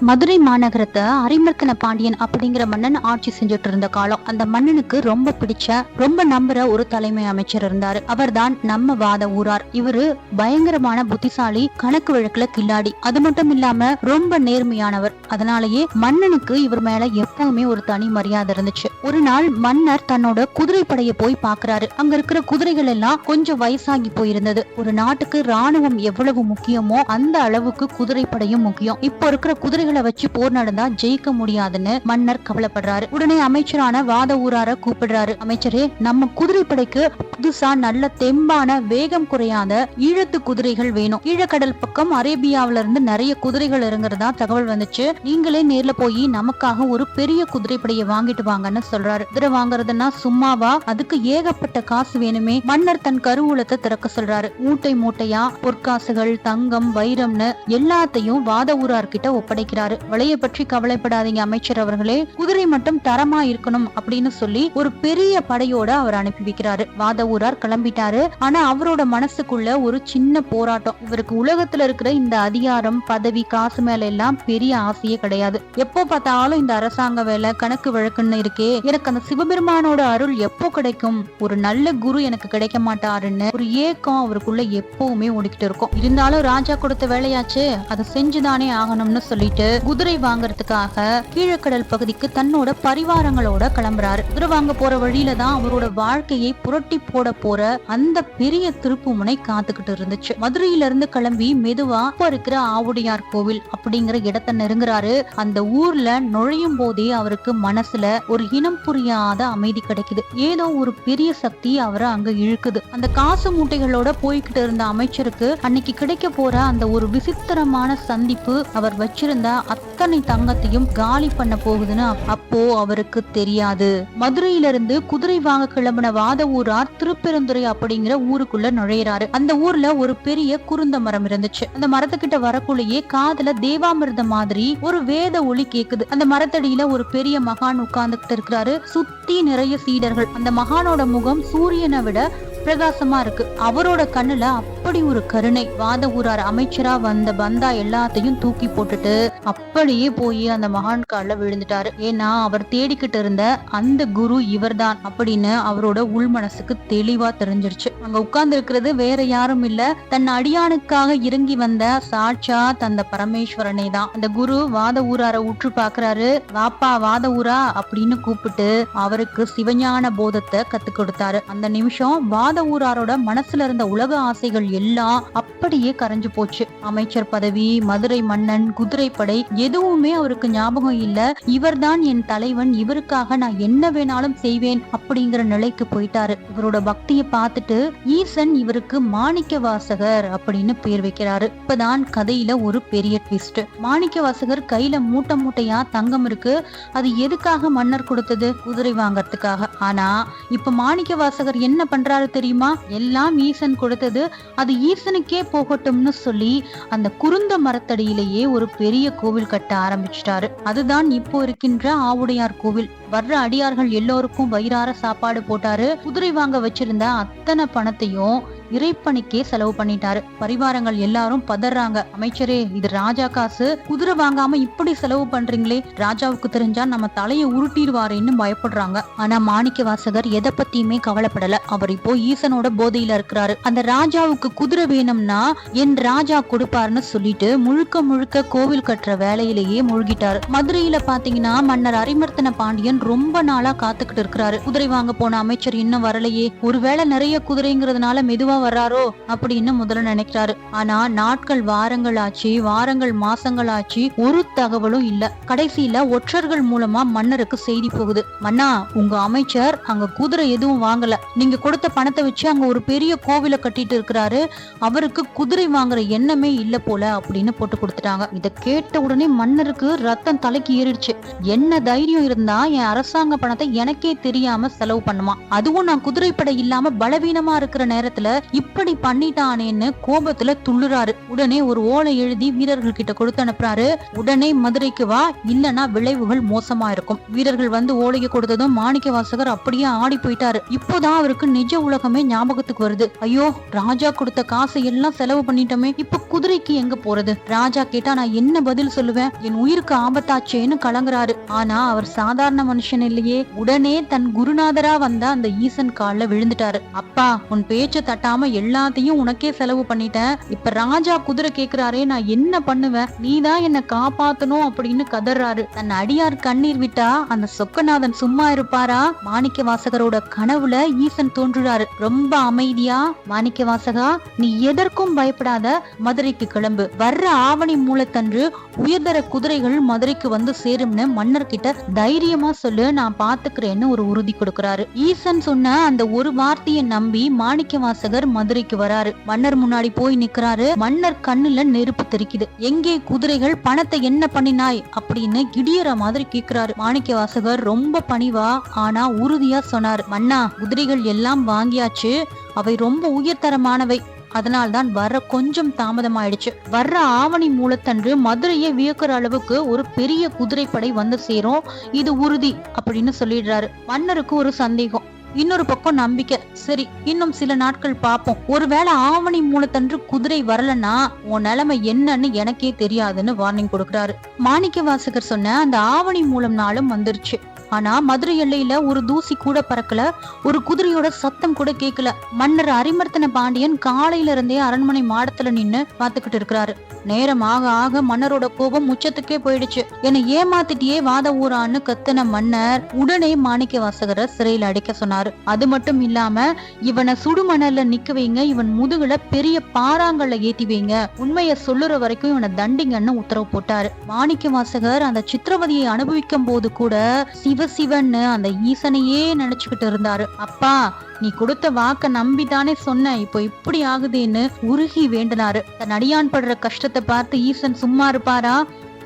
மதுரை மாநகரத்தை அரிமர்த்தன பாண்டியன் அப்படிங்கிற மன்னன் ஆட்சி செஞ்சுட்டு இருந்த காலம். அந்த மன்னனுக்கு ரொம்ப பிடிச்ச, ரொம்ப நம்புற ஒரு தலைமை அமைச்சர் இருந்தாரு. அவர்தான் நம்ம வாத ஊரார். இவரு பயங்கரமான புத்திசாலி, கணக்கு வழக்குல கில்லாடி. அது மட்டும் இல்லாம ரொம்ப நேர்மையானவர். அதனாலேயே மன்னனுக்கு இவர் மேல எப்பவுமே ஒரு தனி மரியாதை இருந்துச்சு. ஒரு நாள் மன்னர் தன்னோட குதிரைப்படைய போய் பாக்குறாரு. அங்க இருக்கிற குதிரைகள் எல்லாம் கொஞ்சம் வயசாகி போயிருந்தது. ஒரு நாட்டுக்கு ராணுவம் எவ்வளவு முக்கியமோ அந்த அளவுக்கு குதிரைப்படையும் முக்கியம். இப்போ இருக்கிற குதிரைகளை வச்சு போர் நடந்தா ஜெயிக்க முடியாதுன்னு மன்னர் கவலைப்படுறாரு. உடனே அமைச்சரான வாத ஊரார கூப்பிடுறாரு. அமைச்சரே, நம்ம குதிரைப்படைக்கு புதுசா நல்ல தெம்பான, வேகம் குறையாத ஈழத்து குதிரைகள் வேணும். ஈழக்கடல் பக்கம் அரேபியாவில இருந்து நிறைய குதிரைகள் இறங்குறதா தகவல் வந்துச்சு. நீங்களே நேர்ல போய் நமக்காக ஒரு பெரிய குதிரைப்படையை வாங்கிட்டு வாங்கன்னு சொல்றாரு. குதிரை வாங்குறதுன்னா சும்மாவா? அதுக்கு ஏகப்பட்ட காசு வேணுமே. மன்னர் தன் கருவூலத்தை திறக்க சொல்றாரு. மூட்டை மூட்டையா பொற்காசுகள், தங்கம், வைரம்னு எல்லாத்தையும் வாத ஊரார்கிட்ட ஒப்படைக்கிறாரு. விலைய பற்றி கவலைப்படாதீங்க அமைச்சர் அவர்களே, குதிரை மட்டும் தரமா இருக்கணும் அப்படின்னு சொல்லி ஒரு பெரிய படையோட அவர் அனுப்பி வைக்கிறாரு. வாத ஊரார் கிளம்பிட்டாரு. ஆனா அவரோட மனசுக்குள்ள ஒரு சின்ன போராட்டம். இவருக்கு உலகத்துல இருக்கிற இந்த அதிகாரம், பதவி, காசு மேல எல்லாம் பெரிய ஆசையே கிடையாது. எப்போ பார்த்தாலும் இந்த அரசாங்க வேலை, கணக்கு வழக்குன்னு இருக்கே, எனக்கு அந்த சிவபெருமானோட அருள் எப்போ கிடைக்கும், ஒரு நல்ல குரு எனக்கு கிடைக்க மாட்டாருன்னு ஒரு ஏக்கம் அவருக்குள்ள எப்பவுமே ஓடிக்கிட்டு இருக்கும். இருந்தாலும் ராஜா கொடுத்த வேலையாச்சு, அதை செஞ்சுதானே ஆகணும்னு சொல்லிட்டு குதிரை வாங்கறதுக்காக கீழக்கடல் பகுதிக்கு தன்னோட பரிவாரங்களோட கிளம்புறாரு. குதிரை வாங்க போற வழியில தான் அவரோட வாழ்க்கையை புரட்டி போட போற அந்த பெரிய திருப்பு முனை காத்துக்கிட்டு இருந்துச்சு. மதுரையில இருந்து கிளம்பி மெதுவா இருக்கிற ஆவுடையார் கோவில் அப்படிங்கிற இடத்தை நெருங்குறாரு. அந்த ஊர்ல நுழையும் போதே அவருக்கு மனசுல ஒரு இனம் புரியாத அமைதி கிடைக்குது. ஏதோ ஒரு பெரிய சக்தி அவரை அங்க இழுக்குது. அந்த காசு மூட்டைகளோட போய்கிட்டு இருந்த அமைச்சருக்கு அன்னைக்கு கிடைக்க போற அந்த ஒரு விசித்திரமான சந்திப்பு அவர் வச்சிருந்த அத்தனை தங்கத்தையும் காலி பண்ண போகுதுன்னு அப்போ அவருக்கு தெரியாது. மதுரையிலிருந்து குதிரை வாங்க கிளம்பின வாத ஊரார் திருப்பெருந்துறை அப்படிங்கிற ஊருக்குள்ள நுழையிறாரு. அந்த ஊர்ல ஒரு பெரிய குருந்த மரம் இருந்துச்சு. அந்த மரத்துக்கிட்ட வரக்குள்ளேயே காதுல தேவாமிர்த மாதிரி ஒரு வேத ஒளி கேக்குது. அந்த மரத்தடியில ஒரு பெரிய மகான் உட்கார்ந்துகிட்டு இருக்கிறாரு. சுத்தி நிறைய சீடர்கள். அந்த மகானோட முகம் சூரியனை விட பிரகாசமா இருக்கு. அவரோட கண்ணுல அப்படி ஒரு கருணை. வாத ஊரார் அமைச்சரா வந்த பந்தா எல்லாத்தையும் தூக்கி போட்டுட்டு அப்படியே போய் அந்த மகான் கால்ல விழுந்துட்டாரு. ஏன்னா அவர் தேடிக்கிட்டு இருந்த அந்த குரு இவர்தான் அப்படின்னு அவரோட உள் மனசுக்கு தெளிவா தெரிஞ்சிருச்சு. அங்க உட்கார்ந்து இருக்கிறது வேற யாரும் இல்ல, தன் அடியானுக்காக இறங்கி வந்த சாட்சா தந்த பரமேஸ்வரனே தான். அந்த குரு வாத ஊரார உற்று பாக்குறாரு. வாப்பா வாத ஊரா அப்படின்னு கூப்பிட்டு அவருக்கு சிவஞான போதத்தை கத்து கொடுத்தாரு. அந்த நிமிஷம் வாத ஊராரோட மனசுல இருந்த உலக ஆசைகள் எல்லாம் அப்படியே கரைஞ்சு போச்சு. அமைச்சர் பதவி, மதுரை மன்னன், குதிரைப்படை எதுவுமே அவருக்கு ஞாபகம் இல்ல. இவர்தான் என் தலைவன், இவருக்காக நான் என்ன வேணாலும் செய்வேன் அப்படிங்கிற நிலைக்கு போயிட்டாரு. இவரோட பக்தியை பார்த்துட்டு ஈசன் இவருக்கு மாணிக்க வாசகர் அப்படின்னு பேர் வைக்கிறாரு. இப்பதான் கதையில ஒரு பெரிய ட்விஸ்ட். மாணிக்க வாசகர் கையில மூட்டை மூட்டையா தங்கம் இருக்கு. அது எதுக்காக மன்னர் கொடுத்தது? குதிரை வாங்கறதுக்காக. ஆனா இப்ப மாணிக்க வாசகர் என்ன பண்றாரு தெரியுமா? எல்லாம் ஈசன் கொடுத்தது, அது ஈசனுக்கே போகட்டும்னு சொல்லி அந்த குருந்த மரத்தடியிலேயே ஒரு பெரிய கோவில் கட்ட ஆரம்பிச்சிட்டாரு. அதுதான் இப்போ இருக்கின்ற ஆவுடையார் கோவில். வர்ற அடியார்கள் எல்லோருக்கும் வயிறார சாப்பாடு போட்டாரு. குதிரை வாங்க வச்சிருந்த அத்தனை பணத்தையும் இறைப்பணிக்கே செலவு பண்ணிட்டாரு. பரிவாரங்கள் எல்லாரும் பதறாங்க. அமைச்சரே, இது ராஜா காசு, குதிரை வாங்காம இப்படி செலவு பண்றீங்களே, ராஜாவுக்கு தெரிஞ்சா நம்ம தலையை உருட்டிடுவாருன்னு பயப்படுறாங்க. ஆனா மாணிக்க வாசகர் எதை பத்தியுமே கவலைப்படல. அவர் இப்போ ஈசனோட போதையில இருக்கிறாரு. அந்த ராஜாவுக்கு குதிரை வேணும்னா என் ராஜா கொடுப்பாருன்னு சொல்லிட்டு முழுக்க முழுக்க கோவில் கட்டுற வேலையிலேயே மூழ்கிட்டாரு. மதுரையில பாத்தீங்கன்னா மன்னர் அரிமர்த்தன பாண்டியன் ரொம்ப நாளா காத்துக்கிட்டு இருக்கிறாரு. குதிரை வாங்க போன அமைச்சர் இன்னும் வரலையே, ஒருவேளை நிறைய குதிரைங்கிறதுனால மெதுவா வர்றாரோ அப்படின்னு முதல்ல நினைக்கிறாரு. ஆனா நாட்கள் வாரங்கள் ஆச்சு, வாரங்கள் மாசங்கள் ஆச்சு, ஒரு தகவலும் இல்ல. கடைசியில ஒற்றர்கள் மூலமா மன்னருக்கு செய்தி போகுது. மன்னா, உங்க அமைச்சர் அங்க குதிரை எதுவும் வாங்கல, நீங்க கொடுத்த பணத்தை வச்சு அங்க ஒரு பெரிய கோவிலை கட்டிட்டு இருக்கிறாரு, அவருக்கு குதிரை வாங்குற எண்ணமே இல்ல போல அப்படின்னு போட்டு கொடுத்துட்டாங்க. இத கேட்ட உடனே மன்னருக்கு ரத்தம் தலைக்கு ஏறிடுச்சு. என்ன தைரியம் இருந்தா என் அரசாங்க பணத்தை எனக்கே தெரியாம செலவு பண்ணுமா? அதுவும் நான் குதிரைப்படை இல்லாம பலவீனமா இருக்கிற நேரத்துல இப்படி பண்ணிட்டானேன்னு கோபத்துல துள்ளுறாரு. உடனே ஒரு ஓலை எழுதி வீரர்கள் கிட்ட கொடுத்து அனுப்புறாரு. உடனே மதுரைக்கு வா, இல்லன்னா விளைவுகள் மோசமா இருக்கும். வீரர்கள் வந்து ஓலையை கொடுத்ததும் மாணிக்கவாசகர் அப்படியே ஆடி போயிட்டாரு. இப்போதான் அவருக்கு நிஜ உலகமே ஞாபகத்துக்கு வருது. ஐயோ, ராஜா கொடுத்த காசை எல்லாம் செலவு பண்ணிட்டோமே, இப்ப குதிரைக்கு எங்க போறது? ராஜா கேட்டா நான் என்ன பதில் சொல்லுவேன்? என் உயிருக்கு ஆபத்தாச்சேன்னு கலங்குறாரு. ஆனா அவர் சாதாரண மனுஷன் இல்லையே. உடனே தன் குருநாதரா வந்த அந்த ஈசன் கால்ல விழுந்துட்டாரு. அப்பா, உன் பேச்ச தட்டாம எல்லாத்தையும் உனக்கே செலவு பண்ணிட்டேன். இப்ப ராஜா குதிரை கேக்குறாரே, நான் என்ன பண்ணுவேன்? நீதான் என்ன காப்பாத்தணும் அப்படின்னு கதறாரு. தன் அடியார் கண்ணீர் விட்டா அந்த சொக்கநாதன் சும்மா இருப்பாரா? மாணிக்கவாசகரோட கனவுல ஈசன் தோன்றுறாரு. ரொம்ப அமைதியா, மாணிக்கவாசகா, நீ எதற்கும் பயப்படாத, மதுரைக்கு கிளம்பு. வர்ற ஆவணி மூலத்தன்று உயர்தர குதிரைகள் மதுரைக்கு வந்து சேரும்னு மன்னர் கிட்ட தைரியமா சொல்லு, நான் பாத்துக்கிறேன்னு ஒரு உறுதி கொடுக்கிறாரு. ஈசன் சொன்ன அந்த ஒரு வார்த்தையை நம்பி மாணிக்கவாசகர் மதுரைக்கு வராரு. மன்னர் முன்னாடி போய் நிக்கிறாரு. மன்னர் கண்ணுல நெருப்பு தெரிக்குது. எங்கே குதிரைகள்? பணத்தை என்ன பண்ணினாய் அப்படின்னு இடியற மாதிரி கேக்குறாரு. மாணிக்கவாசகர் ரொம்ப பணிவா ஆனா உறுதியா சொன்னார். மன்னா, குதிரைகள் எல்லாம் வாங்கியாச்சு. அவை ரொம்ப உயர்தரமானவை. அதனால்தான் வர கொஞ்சம் தாமதமாயிடுச்சு. வர்ற ஆவணி மூலத்தன்று மதுரையை வியக்கிற அளவுக்கு ஒரு பெரிய குதிரைப்படை வந்து சேரும், இது உறுதி அப்படின்னு சொல்லிடுறாரு. மன்னருக்கு ஒரு சந்தேகம், இன்னொரு பக்கம் நம்பிக்கை. சரி, இன்னும் சில நாட்கள் பாப்போம். ஒருவேளை ஆவணி மூலத்தன்று குதிரை வரலன்னா உன் நிலைமை என்னன்னு எனக்கே தெரியாதுன்னு வார்னிங் கொடுக்கிறாரு. மாணிக்கவாசகர் சொன்ன அந்த ஆவணி மூலம் நாளும் வந்துருச்சு. ஆனா மதுரை எல்லையில ஒரு தூசி கூட பறக்கல, ஒரு குதிரையோட சத்தம் கூட கேட்கல. மன்னர் அரிமர்த்தன பாண்டியன் காலையில இருந்தே அரண்மனை மாடத்துல நின்னு பாத்துக்கிட்டு இருக்கிறாரு. நேரம் ஆக ஆக மன்னரோட கோபம் உச்சத்துக்கே போயிடுச்சு. என்னை ஏமாத்திட்டியே வாத ஊரான்னு கத்தன மன்னர் உடனே மாணிக்கவாசகரை சிறையில அடைக்க சொன்னாரு. அது மட்டும் இல்லாம இவனை சுடுமணல்ல நிக்க வைங்க, இவன் முதுகுல பெரிய பாறாங்கல்ல ஏத்தி வைங்க, உண்மைய சொல்லுற வரைக்கும் இவனை தண்டிங்கன்னு உத்தரவு போட்டாரு. மாணிக்கவாசகர் அந்த சித்திரவதையை அனுபவிக்கும் போது கூட சிவசிவன்னு அந்த ஈசனையே நினைச்சுக்கிட்டு இருந்தாரு. அப்பா, நீ கொடுத்த வாக்க நம்பிதானே சொன்ன, இப்போ இப்படி ஆகுதுன்னு உருகி வேண்டினாரு. தன் அடியான் படுற கஷ்டத்தை பார்த்து ஈசன் சும்மா இருப்பாரா?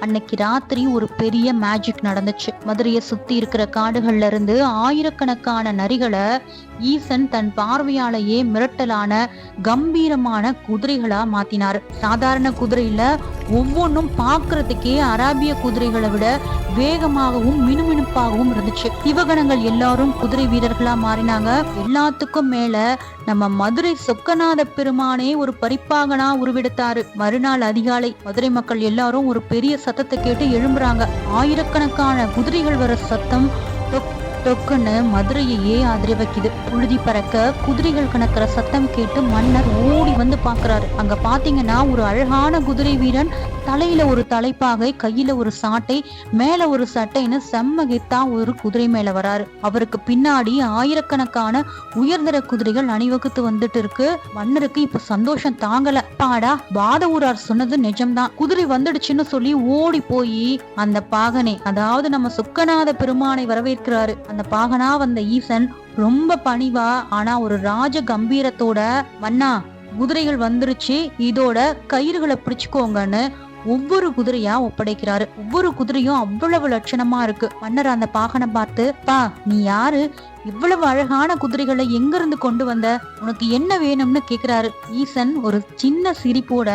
அன்னைக்கு ராத்திரி ஒரு பெரிய மேஜிக் நடந்துச்சு. மதுரையை சுத்தி இருக்கிற காடுகள்ல இருந்து ஆயிரக்கணக்கான நரிகளை ஈசன் தன் பார்வையாலேயே மிரட்டலான கம்பீரமான குதிரைகளா மாத்தினாரு. சாதாரண குதிரையில ஒவ்வொன்றும் பாக்குறதுக்கே அராபிய குதிரைகளை விட வேகமாகவும் மினுமினுப்பாகவும் இருந்துச்சு. சிவகணங்கள் எல்லாரும் குதிரை வீரர்களா மாறினாங்க. எல்லாத்துக்கும் மேல நம்ம மதுரை சொக்கநாத பெருமானே ஒரு பரிப்பாகனா உருவெடுத்தாரு. மறுநாள் அதிகாலை மதுரை மக்கள் எல்லாரும் ஒரு பெரிய சத்தத்தை கேட்டு எழும்புறாங்க. ஆயிரக்கணக்கான குதிரைகள் வர சத்தம் டொக்குன்னு மதுரையே அதிர வைக்குது. புழுதி பறக்க குதிரைகள் கணக்கிற சத்தம் கேட்டு மன்னர் ஓடி வந்து பாக்குறாரு. அங்க பாத்தீங்கன்னா ஒரு அழகான குதிரை வீரன் தலையில ஒரு தலைப்பாகை, கையில ஒரு சாட்டை, மேல ஒரு சட்டைன்னு செம்ம கெத்தா ஒரு குதிரை மேல வராரு. அவருக்கு பின்னாடி ஆயிரக்கணக்கான உயர்தர குதிரைகள் அணிவகுத்து வந்துட்டு இருக்கு. மன்னருக்கு இப்ப சந்தோஷம் தாங்கல. பாடா, வாத ஊரார் சொன்னது நிஜம்தான், குதிரை வந்துடுச்சுன்னு சொல்லி ஓடி போய் அந்த பாகனை, அதாவது நம்ம சொக்கநாத பெருமானை வரவேற்கிறாரு. அந்த பாகனா வந்த ஈசன் ரொம்ப பணிவா ஆனா ஒரு ராஜ கம்பீரத்தோட, மன்னா, குதிரைகள் வந்துருச்சு, இதோட கயிறுகளை பிடிச்சுக்கோங்கன்னு ஒவ்வொரு குதிரையா ஒப்படைக்கிறாரு. ஒவ்வொரு குதிரையும் அவ்வளவு லட்சணமா இருக்கு. மன்னர் அந்த பாகனை பார்த்து, பா, நீ யாரு? இவ்வளவு அழகான குதிரைகளை எங்க இருந்து கொண்டு வந்த? உனக்கு என்ன வேணும்னு கேக்குறாரு. ஈசன் ஒரு சின்ன சிரிப்போட,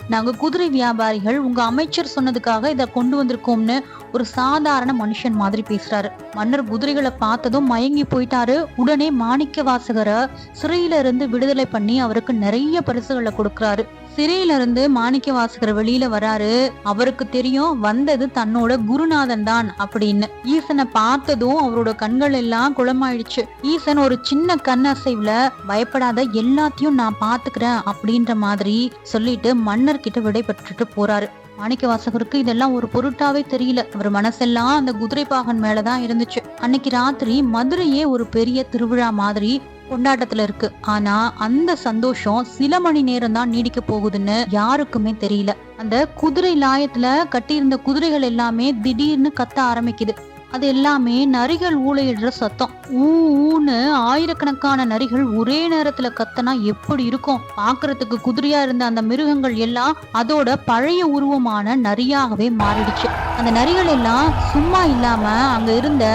நாங்க குதிரை வியாபாரிகள், உங்க அமைச்சர் சொன்னதுக்காக இத கொண்டு வந்திருக்கோம்னு ஒரு சாதாரண மனுஷன் மாதிரி பேசுறாரு. மன்னர் குதிரைகளை பார்த்ததும் மயங்கி போயிட்டாரு. உடனே மாணிக்கவாசகரை சிறையில இருந்து விடுதலை பண்ணி அவருக்கு நிறைய பரிசுகளை கொடுக்கறாரு. சிறையில இருந்து மாணிக்கவாசகர் வெளியில வராரு. அவருக்கு தெரியும் வந்தது தன்னோட குருநாதன் தான் அப்படின்னு. ஈசனை பார்த்ததும் அவரோட கண்கள் எல்லாம் குளமாயிடுச்சு. ஈசன் ஒரு சின்ன கண்ணசைவுல, பயப்படாத, எல்லாத்தையும் நான் பாத்துக்கிறேன் அப்படின்ற மாதிரி சொல்லிட்டு மன்னர் கிட்ட விடை பெற்றுட்டு போறாரு. மாணிக்கவாசகருக்கு இதெல்லாம் ஒரு பொருட்டாவே தெரியல. அவர் மனசெல்லாம் அந்த குதிரை பாகன் மேலதான் இருந்துச்சு. அன்னைக்கு ராத்திரி மதுரையே ஒரு பெரிய திருவிழா மாதிரி கொண்டாட்டத்துல இருக்கு. ஆனா அந்த சந்தோஷம் சில மணி நேரம் தான் நீடிக்க போகுதுன்னு யாருக்குமே தெரியல. அந்த குதிரை லாயத்துல கட்டியிருந்த குதிரைகள் எல்லாமே திடீர்னு கத்த ஆரம்பிக்குது. அது எல்லாமே நரிகள் ஊளையிடுற சத்தம். ஊன்னு ஆயிரக்கணக்கான நரிகள் ஒரே நேரத்துல கத்தனா எப்படி இருக்கும்? பாக்குறதுக்கு குதிரையா இருந்த அந்த மிருகங்கள் எல்லாம் அதோட பழைய உருவமான நரியாகவே மாறிடுச்சு. அந்த நரிகள் எல்லாம் சும்மா இல்லாம அங்க இருந்த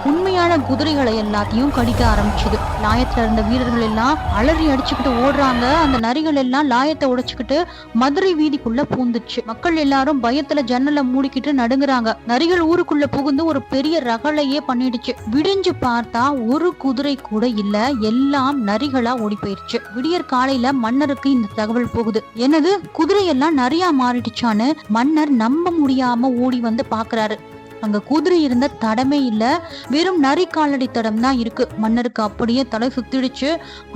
உண்மையான குதிரைகளை எல்லாத்தையும் கடிக்க ஆரம்பிச்சது. லாயத்துல இருந்த வீரர்கள் எல்லாம் அலறி அடிச்சுக்கிட்டு ஓடுறாங்க. அந்த நரிகள் எல்லாம் லாயத்தை உடைச்சுக்கிட்டு மதுரை வீதிக்குள்ள பூந்துச்சு. மக்கள் எல்லாரும் பயத்துல ஜன்னலை மூடிக்கிட்டு நடுங்குறாங்க. நரிகள் ஊருக்குள்ள புகுந்து ஒரு பெரிய ரகளையே பண்ணிடுச்சு. விடிஞ்சு பார்த்தா ஒரு குதிரை கூட இல்ல, எல்லாம் நரிகளா ஓடி போயிருச்சு. விடியற் காலையில மன்னருக்கு இந்த தகவல் போகுது. என்னது, குதிரை எல்லாம் நரியா மாறிடுச்சான்னு மன்னர் நம்ப முடியாம ஓடி வந்து பாக்குறாரு. அங்க குதிரை இருந்த தடமே இல்ல, வெறும் நரி காலடி தடம் தான் இருக்கு. மன்னருக்கு அப்படியே தலை சுத்திடுச்சு.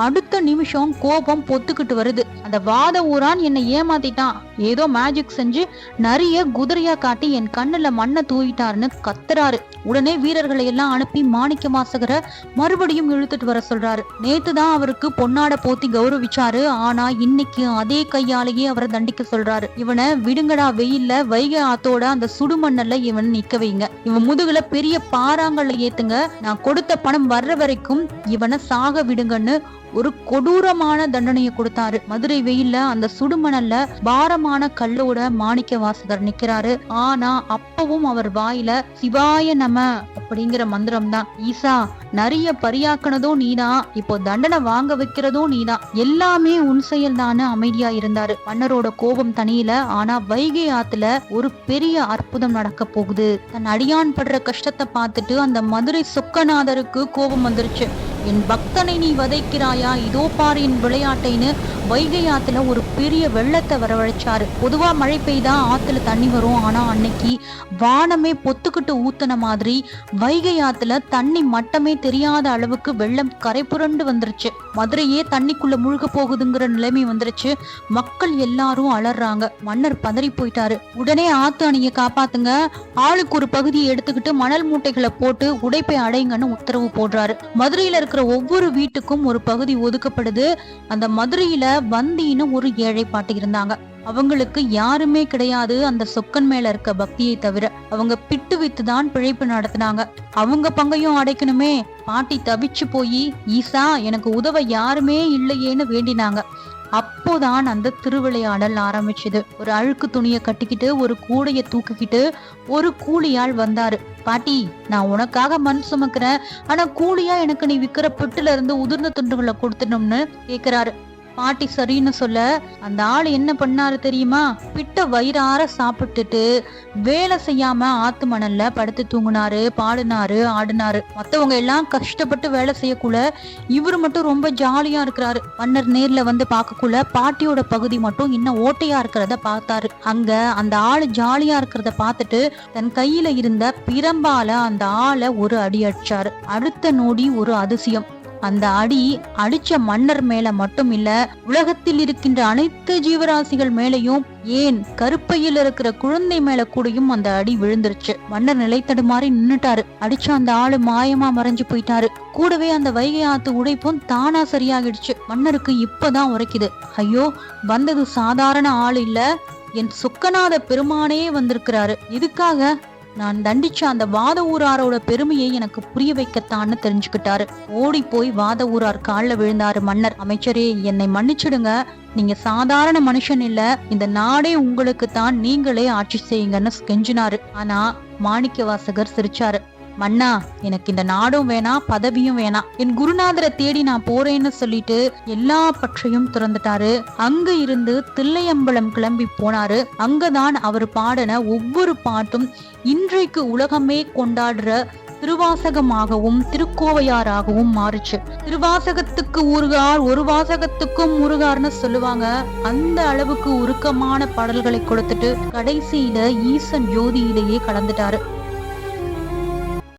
அடுத்த நிமிஷம் கோபம் பொத்துக்கிட்டு வருது. அந்த வாத ஊரான் என்னை ஏமாத்திட்டான், ஏதோ மேஜிக் செஞ்சு நரிய குதிரையா காட்டி என் கண்ணுல மண்ணை தூவிட்டாருன்னு கத்துறாரு. உடனே வீரர்களை எல்லாம் அனுப்பி மாணிக்க வாசகரை மறுபடியும் இழுத்துட்டு வர சொல்றாரு. நேத்துதான் அவருக்கு பொன்னாட போத்தி கௌரவிச்சாரு, ஆனா இன்னைக்கு அதே கையாலேயே அவரை தண்டிக்க சொல்றாரு. இவனை விடுங்கடா, வெயில்ல வைகை ஆத்தோட அந்த சுடுமண்ணல்ல இவன் நிக்க வைங்க, இவன் முதுகுல பெரிய பாறாங்கல்ல ஏத்துங்க, நான் கொடுத்த பணம் வர்ற வரைக்கும் இவனை சாக விடுங்கன்னு ஒரு கொடூரமான தண்டனையை கொடுத்தாரு. மதுரை வெயில்ல அந்த சுடுமணல்ல பாரமான கல்லோட மாணிக்க வாசகர் நிக்கிறாரு. ஆனா அப்பவும் அவர் வாயில சிவாய நம அப்படிங்கிற மந்திரம் தான். ஈசா, நிறைய பரியாக்குனதும் நீதான், இப்போ தண்டனை வாங்க வைக்கிறதும் நீதான், எல்லாமே உன் செயல் தானு அமைதியா இருந்தாரு. மன்னரோட கோபம் தனியில. ஆனா வைகை ஆத்துல ஒரு பெரிய அற்புதம் நடக்க போகுது. தன் அடியான் படுற கஷ்டத்தை பார்த்துட்டு அந்த மதுரை சொக்கநாதருக்கு கோபம் வந்துருச்சு. என் பக்தனை நீ வதைக்கிறாயா, இதோ பாரு என் விளையாட்டைன்னு வைகை ஆத்துல ஒரு பெரிய வெள்ளத்தை வரவழைச்சாரு. பொதுவா மழை பெய்தா ஆத்துல தண்ணி வரும், ஆனா அன்னைக்கு வானமே பொத்துக்கிட்டு ஊத்துன மாதிரி வைகை ஆத்துல தண்ணி மட்டமே தெரியாத அளவுக்கு வெள்ளம் கரை புரண்டு வந்துருச்சு. மதுரையே தண்ணிக்குள்ள முழுக போகுதுங்கிற நிலைமை வந்துருச்சு. மக்கள் எல்லாரும் அலறாங்க. மன்னர் பதறி போயிட்டாரு. உடனே ஆத்து அணையை காப்பாத்துங்க, ஆளுக்கு ஒரு பகுதியை எடுத்துக்கிட்டு மணல் மூட்டைகளை போட்டு உடைப்பை அடைங்கன்னு உத்தரவு போடுறாரு. மதுரையில இருக்கிற ஒவ்வொரு வீட்டுக்கும் ஒரு பகுதி ஒதுக்கப்படுது. அந்த மதுரையில வந்தின்னு ஒரு ஏழை பாட்டி இருந்தாங்க. அவங்களுக்கு யாருமே கிடையாது அந்த சொக்கன் மேல இருக்க பக்தியை தவிர. அவங்க பிட்டு வித்து தான் பிழைப்பு நடத்தினாங்க. அவங்க பங்கையும் அடைக்கணுமே. பாட்டி தவிச்சு போய் ஈசா எனக்கு உதவ யாருமே இல்லையேன்னு வேண்டினாங்க. அப்போதான் அந்த திருவிளையாடல் ஆரம்பிச்சது. ஒரு அழுக்கு துணியை கட்டிக்கிட்டு ஒரு கூடைய தூக்கிக்கிட்டு ஒரு கூலியாள் வந்தாரு. பாட்டி, நான் உனக்காக மண் சுமக்கிறேன், ஆனா கூலியா எனக்கு நீ விக்கிற பிட்டுல இருந்து உதிர்ந்த துண்டுகளை கொடுத்துடணும்னு கேக்குறாரு. பாட்டி சரின்னு சொல்ல அந்த ஆள் என்ன பண்ணாரு தெரியுமா? பிட்ட வயிறார சாப்பிட்டுட்டு வேலை செய்யாம ஆத்து மணல்ல படுத்து தூங்குனாரு, பாடுனாரு, ஆடுனாரு. மத்தவங்க எல்லாம் கஷ்டப்பட்டு வேலை செய்யக்குள்ள இவரு மட்டும் ரொம்ப ஜாலியா இருக்கிறாரு. மன்னர் நேர்ல வந்து பார்க்கக்குள்ள பாட்டியோட பகுதி மட்டும் இன்னும் ஓட்டையா இருக்கிறத பார்த்தாரு. அங்க அந்த ஆளு ஜாலியா இருக்கிறத பார்த்துட்டு தன் கையில இருந்த பிரம்பால அந்த ஆளை ஒரு அடி அடிச்சாரு. அடுத்த நொடி ஒரு அதிசயம். அந்த அடி அடிச்ச மன்னர் மேல மட்டும் இல்ல, உலகத்தில் இருக்கின்ற அனைத்து ஜீவராசிகள் மேலையும், ஏன் கருப்பையில் இருக்கிற குழந்தை மேல கூடயும் அந்த அடி விழுந்துருச்சு. மன்னர் நிலை தடுமாறி நின்னுட்டாரு. அடிச்ச அந்த ஆளு மாயமா மறைஞ்சு போயிட்டாரு. கூடவே அந்த வைகை ஆத்து உடைப்பும் தானா சரியாகிடுச்சு. மன்னருக்கு இப்பதான் உரைக்குது, ஐயோ, வந்தது சாதாரண ஆள் இல்ல, என் சொக்கநாத பெருமானே வந்திருக்கிறாரு. இதுக்காக நான் தண்டிச்ச அந்த வாத ஊராரோட பெருமையை எனக்கு புரிய வைக்கத்தான்னு தெரிஞ்சுக்கிட்டாரு. ஓடி போய் வாத ஊரார் காலில் விழுந்தாரு. மன்னர், அமைச்சரே, என்னை மன்னிச்சிடுங்க, நீங்க சாதாரண மனுஷன் இல்ல, இந்த நாடே உங்களுக்கு தான், நீங்களே ஆட்சி செய்யுங்கன்னு கெஞ்சினாரு. ஆனா மாணிக்க வாசகர் சிரிச்சாரு. மன்னா, எனக்கு இந்த நாடும் வேணாம், பதவியும் வேணாம், என் குருநாதரை தேடி நான் போறேன்னு சொல்லிட்டு எல்லா பற்றையும் திறந்துட்டாரு. அங்க இருந்து தில்லையம்பலம் கிளம்பி போனாரு. அங்கதான் அவர் பாடின ஒவ்வொரு பாட்டும் இன்றைக்கு உலகமே கொண்டாடுற திருவாசகமாகவும் திருக்கோவையாராகவும் மாறுச்சு. திருவாசகத்துக்கு ஊறுகார், ஒரு வாசகத்துக்கும் ஊறுகார்னு சொல்லுவாங்க. அந்த அளவுக்கு உருக்கமான பாடல்களை கொடுத்துட்டு கடைசியில ஈசன் ஜோதியிலேயே கலந்துட்டாரு.